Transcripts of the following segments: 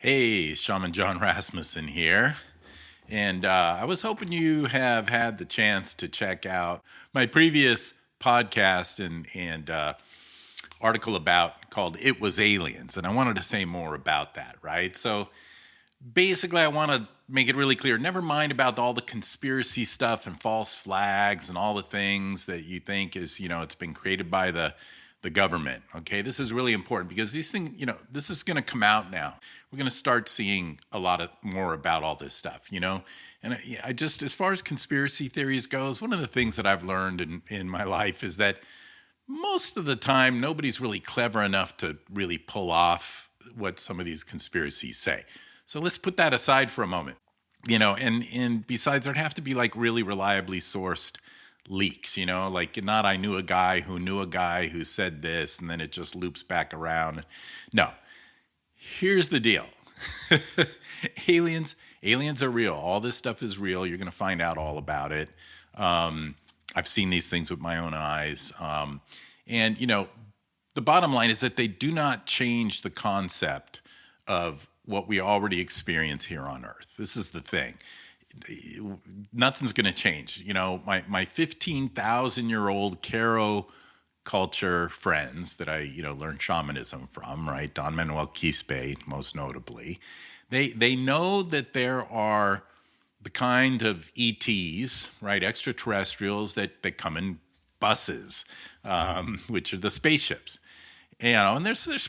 Hey, Shaman Jon Rasmussen here. And I was hoping you have had the chance to check out my previous podcast and article about called It Was Aliens. And I wanted to say more about that, right? So basically, I want to make it really clear. Never mind about all the conspiracy stuff and false flags and all the things that you think is, it's been created by the government. Okay, this is really important because these things, this is going to come out now. We're going to start seeing a lot of more about all this stuff. And I just, as far as conspiracy theories goes, one of the things that I've learned in my life is that most of the time nobody's really clever enough to really pull off what some of these conspiracies say. So let's put that aside for a moment. And besides, there'd have to be like really reliably sourced leaks, like not I knew a guy who said this and then it just loops back around. No. Here's the deal. aliens are real. All this stuff is real. You're going to find out all about it. I've seen these things with my own eyes. And the bottom line is that they do not change the concept of what we already experience here on Earth. This is the thing. Nothing's going to change. My 15,000-year-old Caro culture friends that I, learned shamanism from, right? Don Manuel Quispe, most notably. They know that there are the kind of ETs, right? Extraterrestrials that come in buses, which are the spaceships. And there's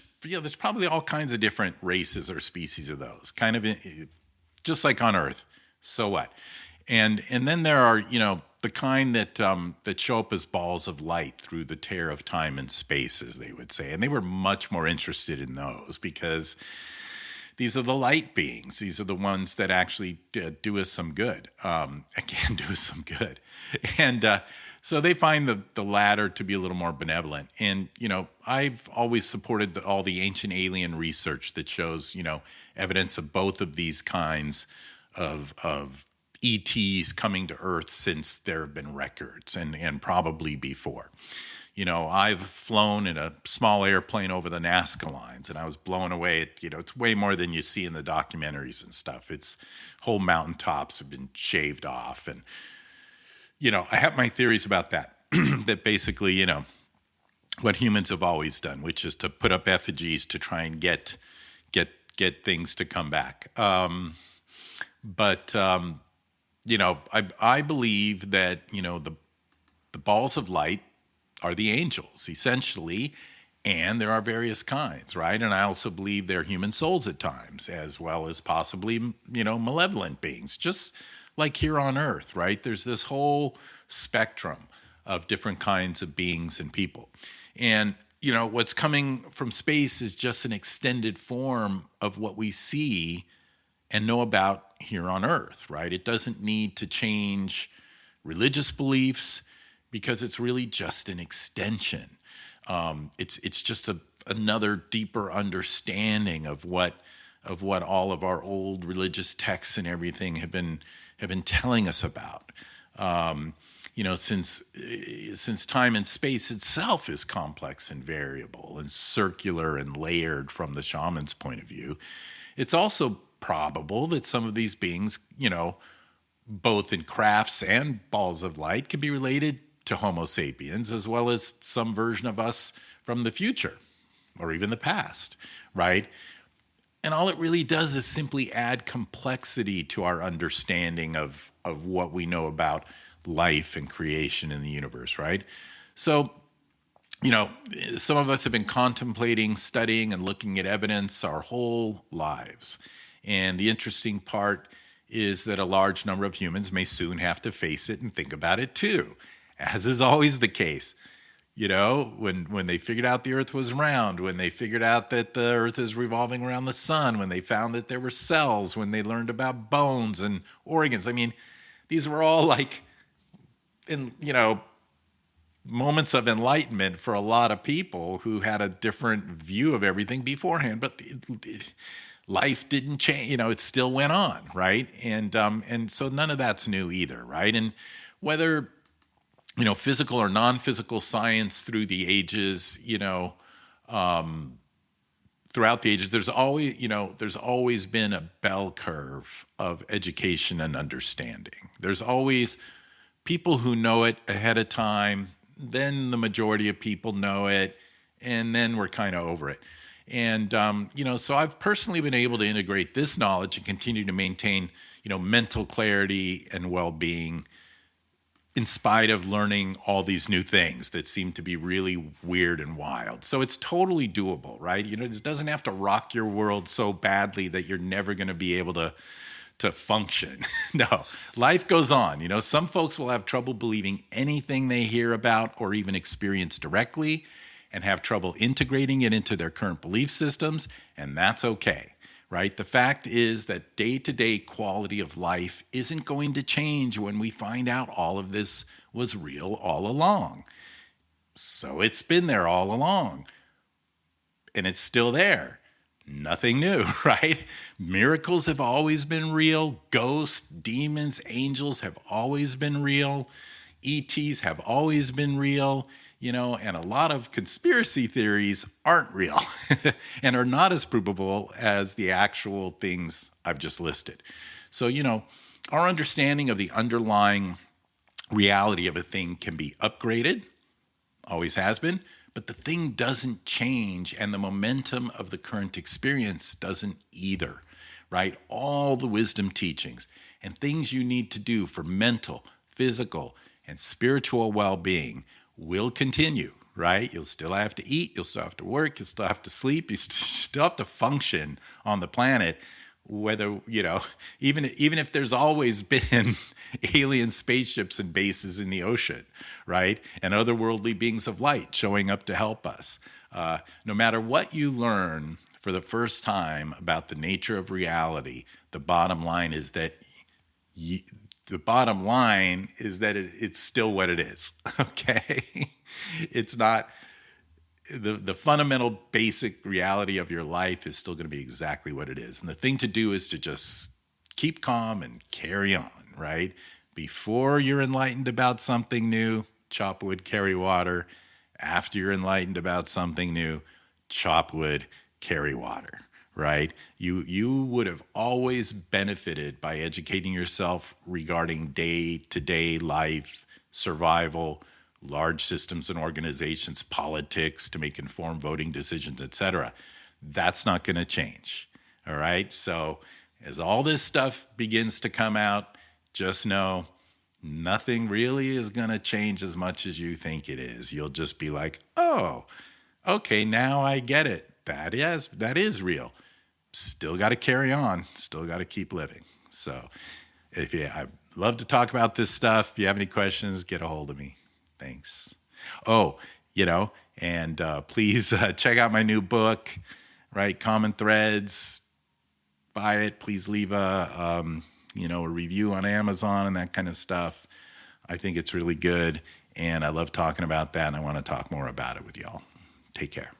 probably all kinds of different races or species of those, kind of just like on Earth. So what? And then there are, the kind that show up as balls of light through the tear of time and space, as they would say. And they were much more interested in those because these are the light beings. These are the ones that actually do us some good. Can do us some good. And so they find the latter to be a little more benevolent. And, I've always supported all the ancient alien research that shows, evidence of both of these kinds of ETs coming to Earth since there have been records and probably before. I've flown in a small airplane over the Nazca lines and I was blown away. It's way more than you see in the documentaries and stuff. It's whole mountaintops have been shaved off. And, I have my theories about that, that basically, what humans have always done, which is to put up effigies to try and get things to come back. But I believe that, the balls of light are the angels, essentially, and there are various kinds, right? And I also believe they're human souls at times, as well as possibly, malevolent beings, just like here on Earth, right? There's this whole spectrum of different kinds of beings and people. And, what's coming from space is just an extended form of what we see and know about here on Earth, right? It doesn't need to change religious beliefs because it's really just an extension. It's just another deeper understanding of what all of our old religious texts and everything have been telling us about. Since time and space itself is complex and variable and circular and layered from the shaman's point of view, it's also probable that some of these beings, both in crafts and balls of light, can be related to Homo sapiens, as well as some version of us from the future or even the past, right? And all it really does is simply add complexity to our understanding of what we know about life and creation in the universe, right? So, some of us have been contemplating, studying, and looking at evidence our whole lives. And the interesting part is that a large number of humans may soon have to face it and think about it too, as is always the case. When they figured out the Earth was round, when they figured out that the Earth is revolving around the sun, when they found that there were cells, when they learned about bones and organs. I mean, these were all like, moments of enlightenment for a lot of people who had a different view of everything beforehand. But life didn't change, it still went on, right? And so none of that's new either, right? And whether, physical or non-physical science through the ages, throughout the ages, there's always been a bell curve of education and understanding. There's always people who know it ahead of time, then the majority of people know it, and then we're kind of over it. And, so I've personally been able to integrate this knowledge and continue to maintain, mental clarity and well-being in spite of learning all these new things that seem to be really weird and wild. So it's totally doable, right? It doesn't have to rock your world so badly that you're never going to be able to function. No, life goes on. Some folks will have trouble believing anything they hear about or even experience directly and have trouble integrating it into their current belief systems, and that's okay. Right? The fact is that day-to-day quality of life isn't going to change when we find out all of this was real all along. So it's been there all along. And it's still there. Nothing new, right? Miracles have always been real. Ghosts, demons, angels have always been real. ETs have always been real. And a lot of conspiracy theories aren't real and are not as provable as the actual things I've just listed. So, our understanding of the underlying reality of a thing can be upgraded, always has been, but the thing doesn't change and the momentum of the current experience doesn't either, right? All the wisdom teachings and things you need to do for mental, physical, and spiritual well-being will continue, right? You'll still have to eat, you'll still have to work, you'll still have to sleep, you still have to function on the planet, whether, even if there's always been alien spaceships and bases in the ocean, right? And otherworldly beings of light showing up to help us. No matter what you learn for the first time about the nature of reality, the bottom line is that it's still what it is, okay? It's not, the fundamental basic reality of your life is still going to be exactly what it is. And the thing to do is to just keep calm and carry on, right? Before you're enlightened about something new, chop wood, carry water. After you're enlightened about something new, chop wood, carry water. Right? You would have always benefited by educating yourself regarding day-to-day life, survival, large systems and organizations, politics to make informed voting decisions, etc. That's not going to change. All right? So as all this stuff begins to come out, just know nothing really is going to change as much as you think it is. You'll just be like, oh, okay, now I get it. That is real. Still got to carry on. Still got to keep living. So I'd love to talk about this stuff. If you have any questions, get a hold of me. Thanks. Oh, and please check out my new book, right? Common Threads. Buy it. Please leave a review on Amazon and that kind of stuff. I think it's really good. And I love talking about that. And I want to talk more about it with y'all. Take care.